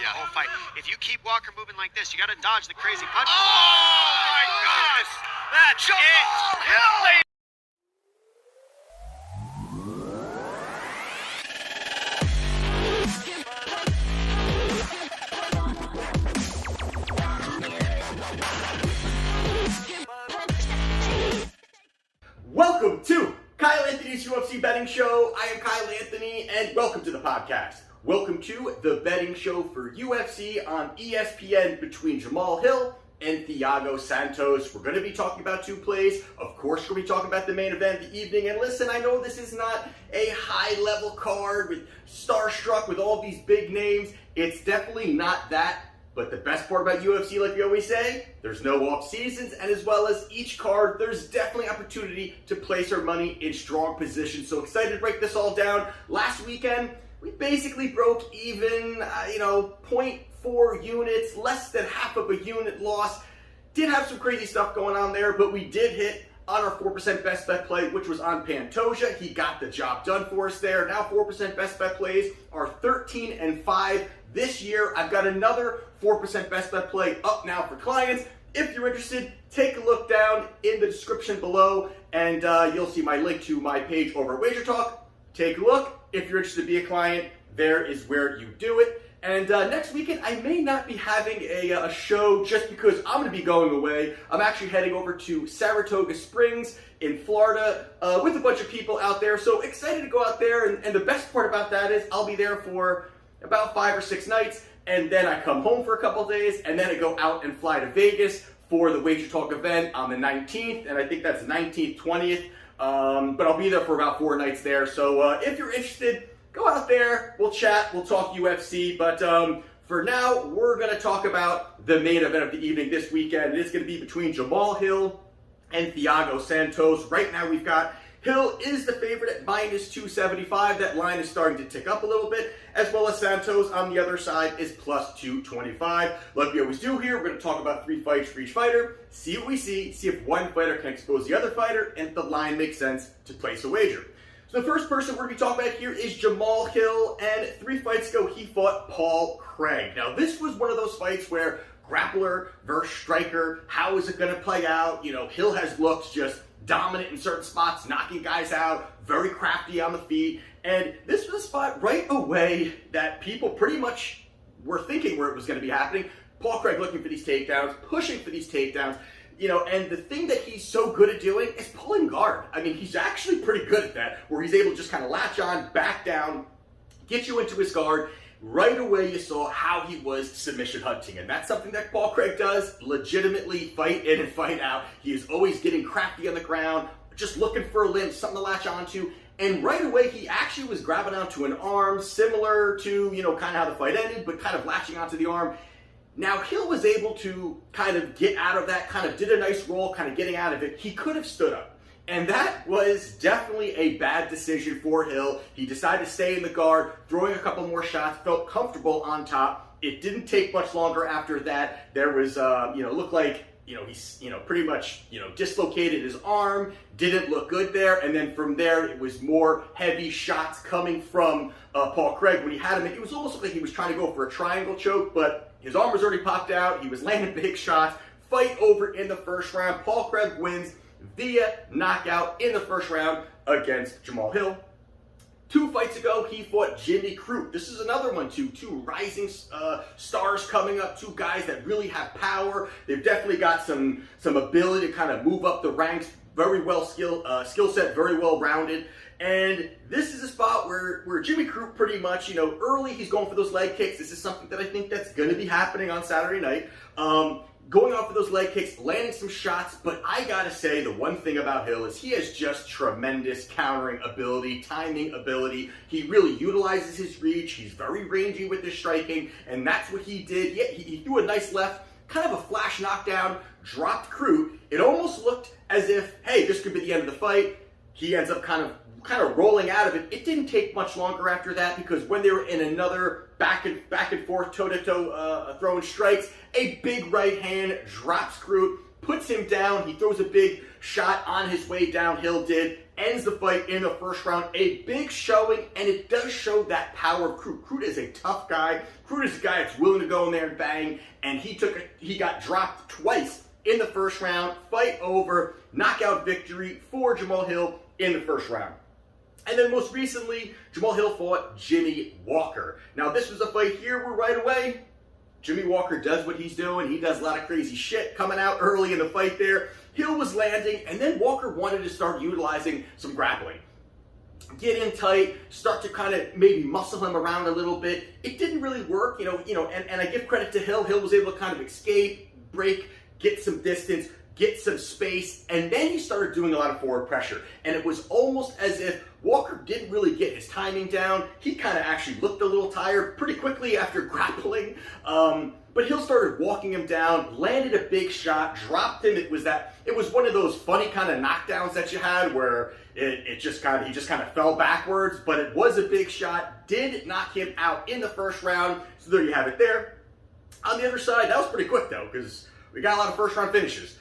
that whole fight. If you keep Walker moving like this, you got to dodge the crazy punches. Oh my gosh! That's Jamahal Hill! Welcome to Kyle Anthony's UFC Betting Show. I am Kyle Anthony, and welcome to the podcast. Welcome to the betting show for UFC on ESPN between Jamahal Hill and Thiago Santos. We're going to be talking about two plays. Of course, we're going to be talking about the main event of the evening. And listen, I know this is not a high-level card with starstruck with all these big names. It's definitely not that. But the best part about UFC, like we always say, there's no off seasons, and as well as each card, there's definitely opportunity to place our money in strong position. So excited to break this all down. Last weekend, we basically broke even, 0.4 units, less than half of a unit loss. Did have some crazy stuff going on there, but we did hit on our 4% best bet play, which was on Pantoja. He got the job done for us there. Now 4% best bet plays are 13-5 this year. I've got another 4% best bet play up now for clients. If you're interested, take a look down in the description below, and you'll see my link to my page over at Wager Talk. Take a look. If you're interested to be a client, there is where you do it. And next weekend, I may not be having a show just because I'm going to be going away. I'm actually heading over to Saratoga Springs in Florida with a bunch of people out there. So excited to go out there. And the best part about that is I'll be there for about 5 or 6 nights. And then I come home for a couple days. And then I go out and fly to Vegas for the Wager Talk event on the 19th. And I think that's 19th, 20th. But I'll be there for about 4 nights there. So if you're interested, go out there, we'll chat, we'll talk UFC, but for now, we're going to talk about the main event of the evening this weekend. It's going to be between Jamahal Hill and Thiago Santos. Right now, we've got Hill is the favorite at -275. That line is starting to tick up a little bit, as well as Santos on the other side is +225. Like we always do here, we're going to talk about 3 fights for each fighter, see what we see if one fighter can expose the other fighter, and if the line makes sense to place a wager. So the first person we're going to be talking about here is Jamahal Hill, and 3 fights ago he fought Paul Craig. Now this was one of those fights where grappler versus striker, how is it going to play out? You know, Hill has looked just dominant in certain spots, knocking guys out, very crafty on the feet, and this was a spot right away that people pretty much were thinking where it was going to be happening. Paul Craig looking for these takedowns, pushing for these takedowns. And the thing that he's so good at doing is pulling guard. I mean, he's actually pretty good at that, where he's able to just kind of latch on, back down, get you into his guard. Right away, you saw how he was submission hunting, and that's something that Paul Craig does legitimately, fight in and fight out. He is always getting crafty on the ground, just looking for a limb, something to latch onto. And right away, he actually was grabbing onto an arm, similar to, kind of how the fight ended, but kind of latching onto the arm. Now, Hill was able to kind of get out of that, kind of did a nice roll, kind of getting out of it. He could have stood up. And that was definitely a bad decision for Hill. He decided to stay in the guard, throwing a couple more shots, felt comfortable on top. It didn't take much longer after that. There was, looked like, he's, pretty much, dislocated his arm, didn't look good there. And then from there, it was more heavy shots coming from Paul Craig. When he had him, it was almost like he was trying to go for a triangle choke, but his arm was already popped out. He was landing big shots. Fight over in the first round. Paul Craig wins via knockout in the first round against Jamahal Hill. 2 fights ago, he fought Jimmy Crute. This is another one, too. 2 rising stars coming up. 2 guys that really have power. They've definitely got some ability to kind of move up the ranks. Very well skill set, very well rounded. And this is a spot where Jimmy Crute pretty much, early he's going for those leg kicks. This is something that I think that's going to be happening on Saturday night. Going off for those leg kicks, landing some shots, but I gotta say the one thing about Hill is he has just tremendous countering ability, timing ability. He really utilizes his reach. He's very rangy with his striking, and that's what he did. Yeah, he threw a nice left, kind of a flash knockdown, dropped Crute. It almost looked as if, hey, this could be the end of the fight. He ends up kind of rolling out of it. It didn't take much longer after that, because when they were in another back and forth toe-to-toe throwing strikes, a big right hand drops Crute. puts him down. He throws a big shot on his way downhill, ends the fight in the first round. A big showing, and it does show that power of Crute. Crute is a tough guy. Crute is a guy that's willing to go in there and bang, and he got dropped twice in the first round. Fight over, knockout victory for Jamahal Hill in the first round. And then most recently, Jamahal Hill fought Jimmy Walker. Now this was a fight here where right away, Jimmy Walker does what he's doing. He does a lot of crazy shit coming out early in the fight there. Hill was landing, and then Walker wanted to start utilizing some grappling. Get in tight, start to kind of maybe muscle him around a little bit. It didn't really work, and I give credit to Hill. Hill was able to kind of escape, break, get some distance, get some space, and then he started doing a lot of forward pressure. And it was almost as if Walker didn't really get his timing down. He kind of actually looked a little tired pretty quickly after grappling. But Hill started walking him down, landed a big shot, dropped him. It was one of those funny kind of knockdowns that you had where he just kind of fell backwards, but it was a big shot, did knock him out in the first round. So there you have it there. On the other side, that was pretty quick though, because we got a lot of first round finishes.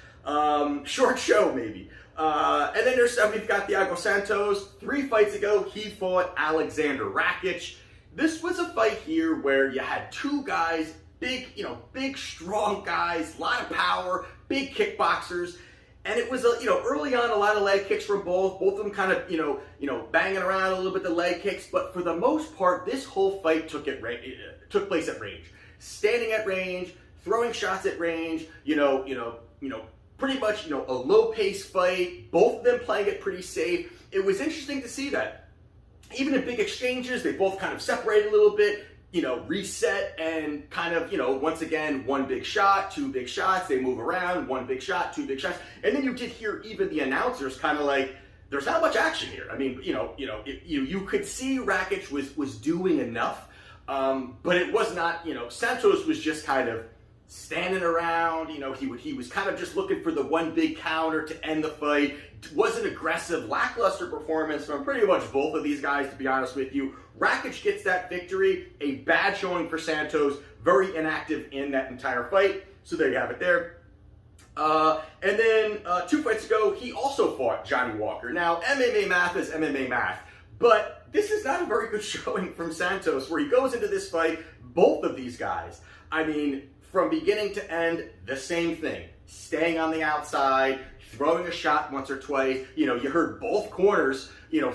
Short show maybe. And then we've got Thiago Santos. 3 fights ago, he fought Alexander Rakic. This was a fight here where you had 2 guys, big, strong guys, a lot of power, big kickboxers. And it was, early on, a lot of leg kicks from both. Both of them kind of, banging around a little bit, the leg kicks. But for the most part, this whole fight took place at range. Standing at range, throwing shots at range, pretty much, a low-paced fight. Both of them playing it pretty safe. It was interesting to see that. Even in big exchanges, they both kind of separated a little bit, reset and kind of, once again, 1 big shot, 2 big shots. They move around, 1 big shot, 2 big shots. And then you did hear even the announcers kind of like, there's not much action here. I mean, you could see Rakic was doing enough, but it was not, Santos was just kind of standing around, he was kind of just looking for the 1 big counter to end the fight. It was an aggressive, lackluster performance from pretty much both of these guys, to be honest with you. Rakic gets that victory, a bad showing for Santos, very inactive in that entire fight. So there you have it there. And then 2 fights ago, he also fought Johnny Walker. Now, MMA math is MMA math, but this is not a very good showing from Santos, where he goes into this fight, both of these guys, I mean, from beginning to end, the same thing. Staying on the outside, throwing a shot once or twice. You heard both corners,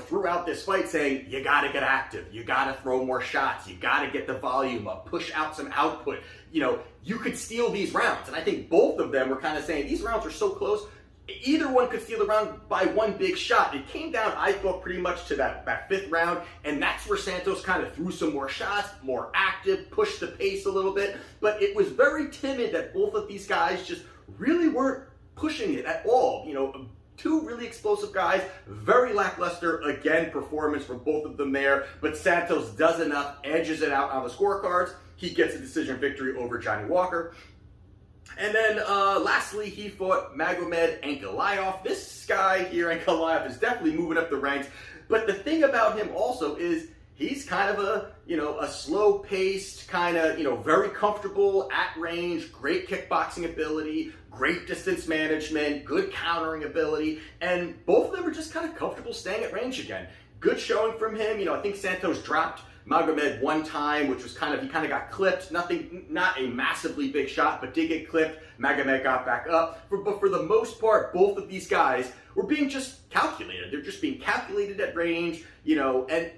throughout this fight saying, you got to get active. You got to throw more shots. You got to get the volume up, push out some output. You could steal these rounds. And I think both of them were kind of saying, these rounds are so close. Either one could steal the round by 1 big shot. It came down, I thought, pretty much to that 5th round, and that's where Santos kind of threw some more shots, more active, pushed the pace a little bit, but it was very timid that both of these guys just really weren't pushing it at all. 2 really explosive guys, very lackluster, again, performance from both of them there, but Santos does enough, edges it out on the scorecards. He gets a decision victory over Johnny Walker. And then lastly, he fought Magomed Ankalaev. This guy here, Ankalaev, is definitely moving up the ranks. But the thing about him also is he's kind of a slow-paced, kind of, very comfortable at range, great kickboxing ability, great distance management, good countering ability. And both of them are just kind of comfortable staying at range again. Good showing from him. I think Santos dropped Magomed 1 time, which was he kind of got clipped. Not a massively big shot, but did get clipped. Magomed got back up. But for the most part, both of these guys were being just calculated. They're just being calculated at range, and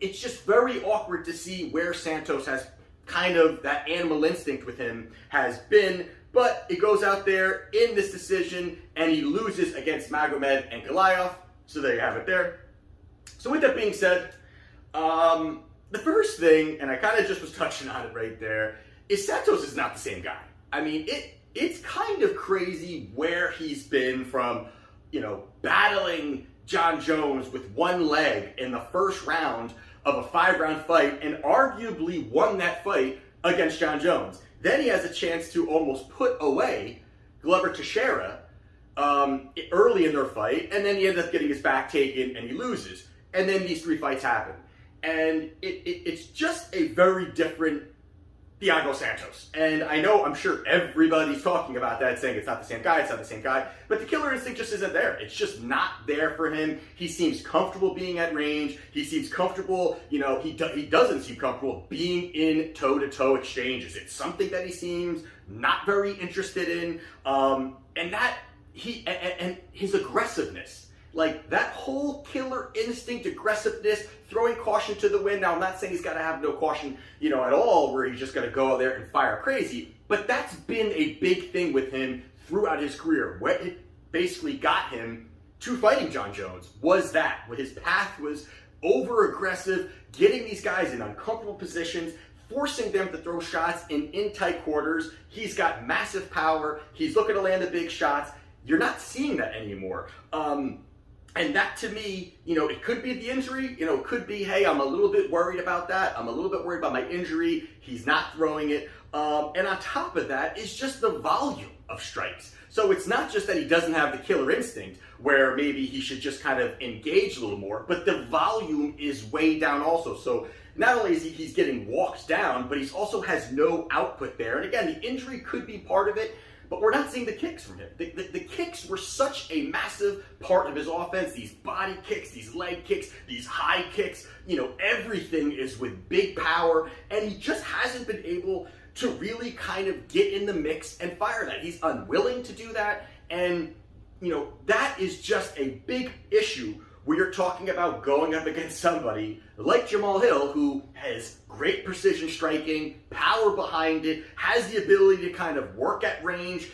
it's just very awkward to see where Santos has kind of that animal instinct with him has been. But it goes out there in this decision, and he loses against Magomed Ankalaev. So there you have it there. So with that being said, the first thing, and I kind of just was touching on it right there, is Santos is not the same guy. I mean, it's kind of crazy where he's been from, battling John Jones with 1 leg in the first round of a 5-round fight and arguably won that fight against John Jones. Then he has a chance to almost put away Glover Teixeira early in their fight, and then he ends up getting his back taken and he loses. And then these 3 fights happen. And it's just a very different Thiago Santos. And I'm sure everybody's talking about that, saying it's not the same guy, but the killer instinct just isn't there. It's just not there for him. He seems comfortable being at range. He seems comfortable, he doesn't seem comfortable being in toe-to-toe exchanges. It's something that he seems not very interested in. And his aggressiveness. Like, that whole killer instinct, aggressiveness, throwing caution to the wind. Now, I'm not saying he's got to have no caution, at all, where he's just going to go out there and fire crazy. But that's been a big thing with him throughout his career. What it basically got him to fighting Jon Jones was that. His path was over-aggressive, getting these guys in uncomfortable positions, forcing them to throw shots in tight quarters. He's got massive power. He's looking to land the big shots. You're not seeing that anymore. And that, to me, it could be the injury. It could be, hey, I'm a little bit worried about that. I'm a little bit worried about my injury. He's not throwing it. And on top of that is just the volume of strikes. So it's not just that he doesn't have the killer instinct, where maybe he should just kind of engage a little more, but the volume is way down also. So not only is he's getting walked down, but he also has no output there. And again, the injury could be part of it. But we're not seeing the kicks from him. The kicks were such a massive part of his offense. These body kicks, these leg kicks, these high kicks. Everything is with big power. And he just hasn't been able to really kind of get in the mix and fire that. He's unwilling to do that. And, that is just a big issue where you're talking about going up against somebody like Jamahal Hill, who has great precision striking, power behind it, has the ability to kind of work at range,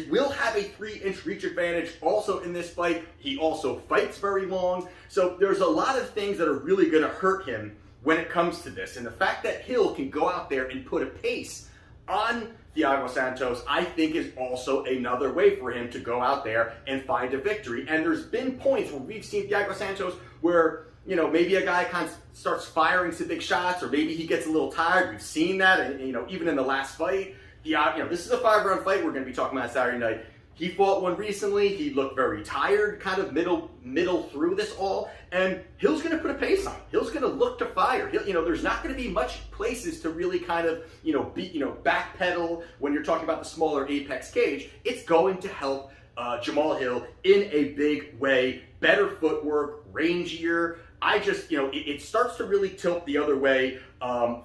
will have a 3-inch reach advantage also in this fight. He also fights very long. So there's a lot of things that are really going to hurt him when it comes to this. And the fact that Hill can go out there and put a pace on Thiago Santos, I think, is also another way for him to go out there and find a victory. And there's been points where we've seen Thiago Santos where, maybe a guy kind of starts firing some big shots, or maybe he gets a little tired. We've seen that, and, even in the last fight. This is a 5-round fight we're going to be talking about Saturday night. He fought one recently. He looked very tired, kind of middle through this all. And Hill's going to put a pace on. Hill's going to look to fire. There's not going to be much places to really kind of, backpedal when you're talking about the smaller Apex cage. It's going to help Jamahal Hill in a big way. Better footwork, rangier. It starts to really tilt the other way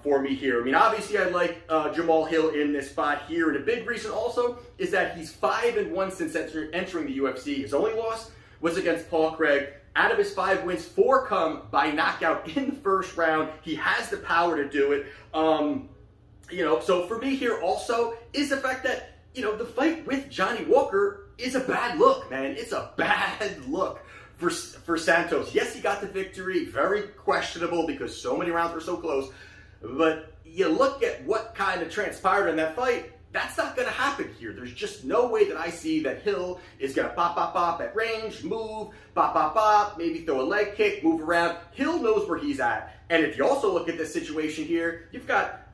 for me here. Obviously, I like Jamahal Hill in this spot here. And a big reason also is that he's 5-1 since entering the UFC. His only loss was against Paul Craig. Out of his 5 wins, 4 come by knockout in the first round. He has the power to do it. So for me here also is the fact that, the fight with Johnny Walker is a bad look, man. It's a bad look for Santos. Yes, he got the victory. Very questionable because so many rounds were so close. But you look at what kind of transpired in that fight, that's not going to happen here. There's just no way that I see that Hill is going to pop at range, move, pop, maybe throw a leg kick, move around. Hill knows where he's at. And if you also look at this situation here, you've got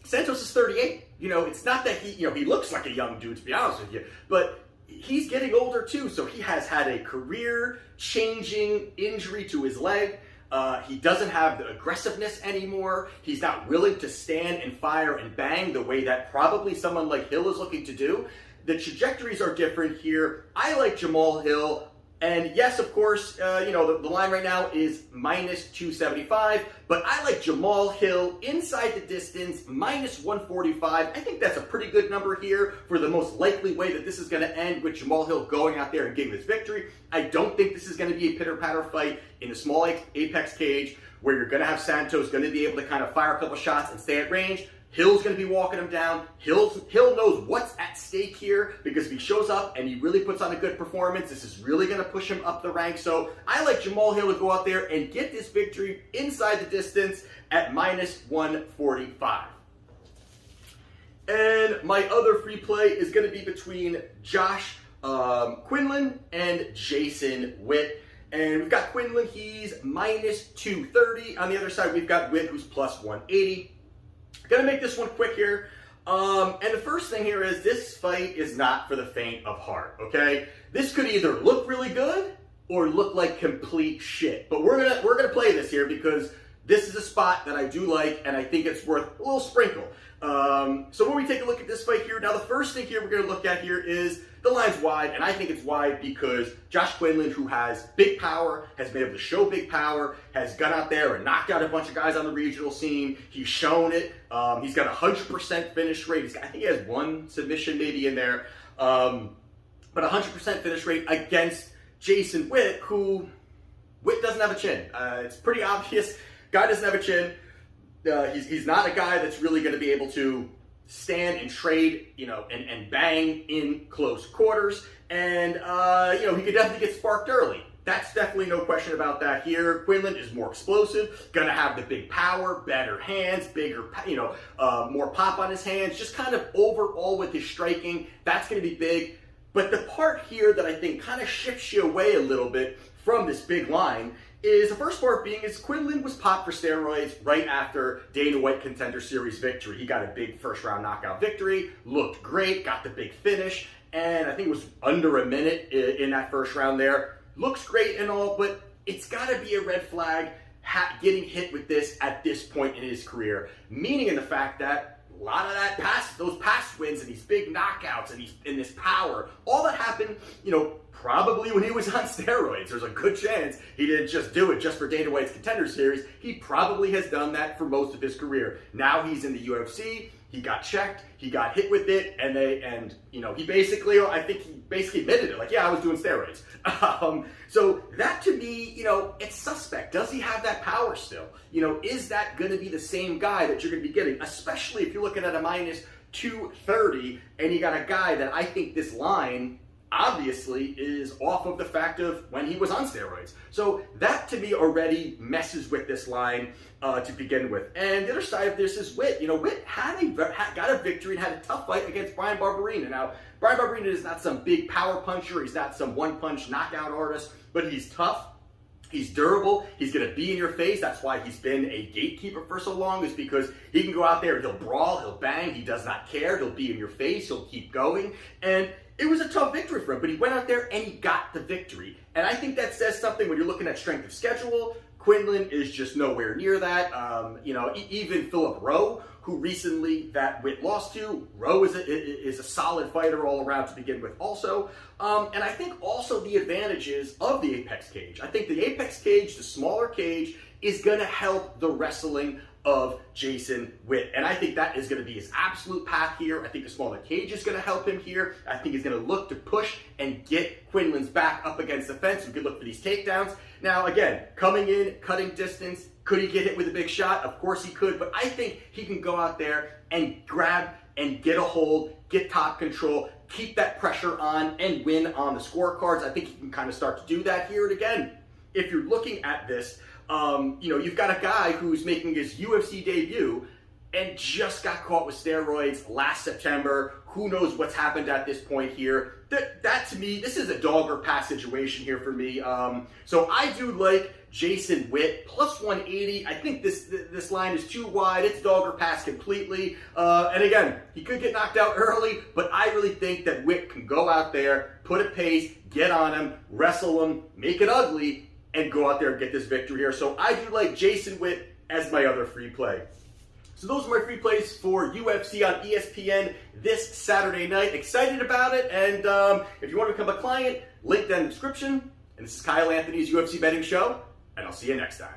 Santos is 38. It's not that he looks like a young dude, to be honest with you, but he's getting older too, so he has had a career-changing injury to his leg. He doesn't have the aggressiveness anymore. He's not willing to stand and fire and bang the way that probably someone like Hill is looking to do. The trajectories are different here. I like Jamahal Hill. And yes, of course, the line right now is -275, but I like Jamahal Hill inside the distance, -145. I think that's a pretty good number here for the most likely way that this is going to end, with Jamahal Hill going out there and getting this victory. I don't think this is going to be a pitter-patter fight in a small Apex cage where you're going to have Santos going to be able to kind of fire a couple shots and stay at range. Hill's going to be walking him down. Hill knows what's at stake here, because if he shows up and he really puts on a good performance, this is really going to push him up the ranks. So I like Jamahal Hill to go out there and get this victory inside the distance at -145. And my other free play is going to be between Josh Quinlan and Jason Witt. And we've got Quinlan, he's -230. On the other side, we've got Witt, who's +180. Gonna make this one quick here. And the first thing here is this fight is not for the faint of heart, okay? This could either look really good or look like complete shit. But we're gonna play this here because this is a spot that I do like, and I think it's worth a little sprinkle. So when we take a look at this fight here, now the first thing here we're going to look at here is the line's wide, and I think it's wide because Josh Quinlan, who has big power, has been able to show big power, has gone out there and knocked out a bunch of guys on the regional scene. He's shown it. He's got a 100% finish rate. I think he has one submission maybe in there, but 100% finish rate against Jason Witt, who Witt doesn't have a chin. It's pretty obvious. Guy doesn't have a chin. He's not a guy that's really going to be able to stand and trade, and bang in close quarters. And, he could definitely get sparked early. That's definitely no question about that here. Quinlan is more explosive, going to have the big power, better hands, bigger, more pop on his hands. Just kind of overall with his striking, that's going to be big. But the part here that I think kind of shifts you away a little bit from this big line is the first part being is Quinlan was popped for steroids right after Dana White Contender Series victory. He got a big first round knockout victory, looked great, got the big finish, and I think it was under a minute in that first round there. Looks great and all, but it's got to be a red flag getting hit with this at this point in his career, meaning in the fact that a lot of those past wins and these big knockouts and this power, all that happened, probably when he was on steroids. There's a good chance he didn't just do it just for Dana White's Contender Series. He probably has done that for most of his career. Now he's in the UFC. He got checked. He got hit with it, he basically, I think he basically admitted it. Like, yeah, I was doing steroids. So that to me, it's suspect. Does he have that power still? Is that going to be the same guy that you're going to be getting? Especially if you're looking at a minus 230, and you got a guy that I think this line obviously is off of the fact of when he was on steroids. So that to me already messes with this line to begin with. And the other side of this is Witt. Witt got a victory and had a tough fight against Bryan Barberena. Now, Bryan Barberena is not some big power puncher. He's not some one-punch knockout artist, but he's tough. He's durable. He's going to be in your face. That's why he's been a gatekeeper for so long, is because he can go out there, he'll brawl, he'll bang, he does not care. He'll be in your face. He'll keep going. And it was a tough victory for him, but he went out there and he got the victory. And I think that says something when you're looking at strength of schedule. Quinlan is just nowhere near that. Even Philip Rowe, who recently that Witt lost to, Rowe is a solid fighter all around to begin with also. And I think also the advantages of the Apex cage. I think the Apex cage, the smaller cage, is going to help the wrestling of Jason Witt. And I think that is going to be his absolute path here. I think the smaller cage is going to help him here. I think he's going to look to push and get Quinlan's back up against the fence. We could look for these takedowns. Now, again, coming in, cutting distance, could he get hit with a big shot? Of course he could, but I think he can go out there and grab and get a hold, get top control, keep that pressure on, and win on the scorecards. I think he can kind of start to do that here. And again, if you're looking at this, you've got a guy who's making his UFC debut and just got caught with steroids last September. Who knows what's happened at this point here? That to me, this is a dog or pass situation here for me. So I do like Jason Witt plus 180. I think this line is too wide. It's dog or pass completely. And again, he could get knocked out early, but I really think that Witt can go out there, put a pace, get on him, wrestle him, make it ugly, and go out there and get this victory here. So I do like Jason Witt as my other free play. So those are my free plays for UFC on ESPN this Saturday night. Excited about it. And if you want to become a client, link down in the description. And this is Kyle Anthony's UFC Betting Show. And I'll see you next time.